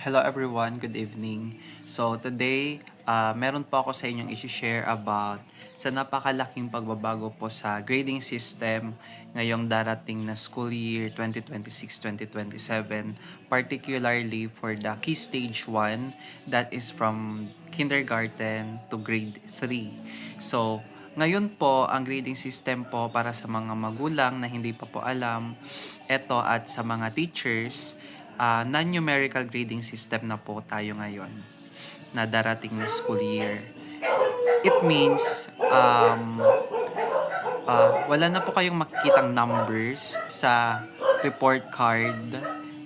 Hello everyone, good evening. So today, meron po ako sa inyong i-share about sa napakalaking pagbabago po sa grading system ngayong darating na school year 2026-2027, particularly for the Key Stage 1 that is from kindergarten to grade 3. So, ngayon po, ang grading system po para sa mga magulang na hindi pa po alam, eto at sa mga teachers, non-numerical grading system na po tayo ngayon na darating na school year. It means wala na po kayong makikitang numbers sa report card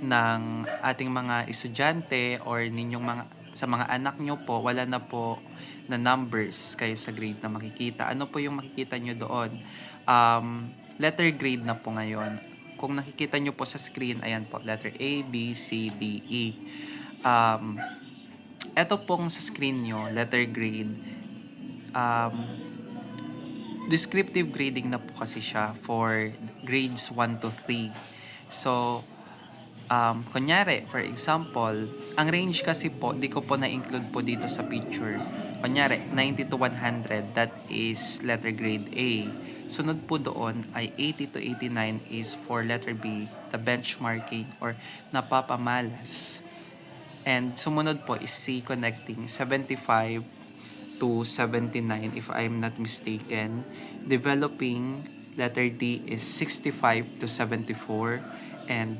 ng ating mga estudyante or ninyong mga sa mga anak nyo po, wala na po na numbers kayo sa grade na makikita. Ano po yung makikita nyo doon? Letter grade na po ngayon. Kung nakikita nyo po sa screen, ayan po, letter A, B, C, D, E. Eto pong sa screen nyo, letter grade, descriptive grading na po kasi siya for grades 1 to 3. So, kunyari, for example, ang range kasi po, di ko po na-include po dito sa picture. Kunyari, 90 to 100, that is letter grade A. Sunod po doon ay 80 to 89 is for letter B, the benchmarking or napapamalas. And sumunod po is C, connecting 75 to 79 if I'm not mistaken. Developing letter D is 65 to 74 and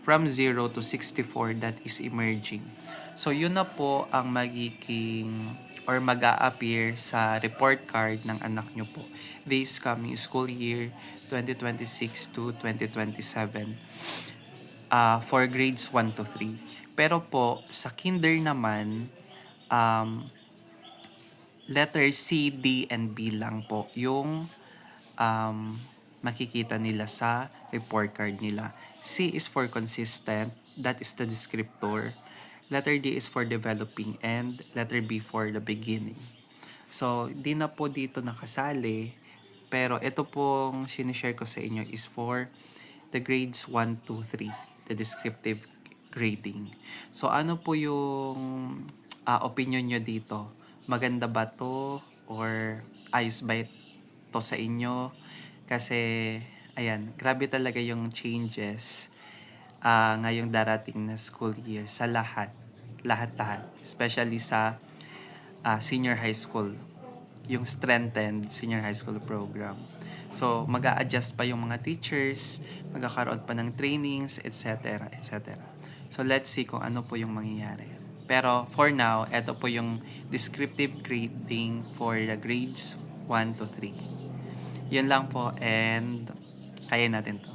from 0 to 64 that is emerging. So yun na po ang magiging or mag-a-appear sa report card ng anak nyo po this coming school year 2026 to 2027 for grades 1 to 3. Pero po sa kinder naman, letter C, D, and B lang po yung makikita nila sa report card nila. C is for consistent, that is the descriptor. Letter D is for developing and letter B for the beginning. So, di na po dito nakasali, pero ito pong sinishare ko sa inyo is for the grades 1, 2, 3, the descriptive grading. So, ano po yung opinion nyo dito? Maganda ba to or ayos ba to sa inyo? Kasi ayan, grabe talaga yung changes ngayong darating na school year sa lahat, especially sa senior high school, yung strengthened senior high school program. So mag-a-adjust pa yung mga teachers, magkakaroon pa ng trainings, etc. etc. So let's see kung ano po yung mangyayari. Pero for now, ito po yung descriptive grading for the grades 1 to 3. Yun lang po and kaya natin to.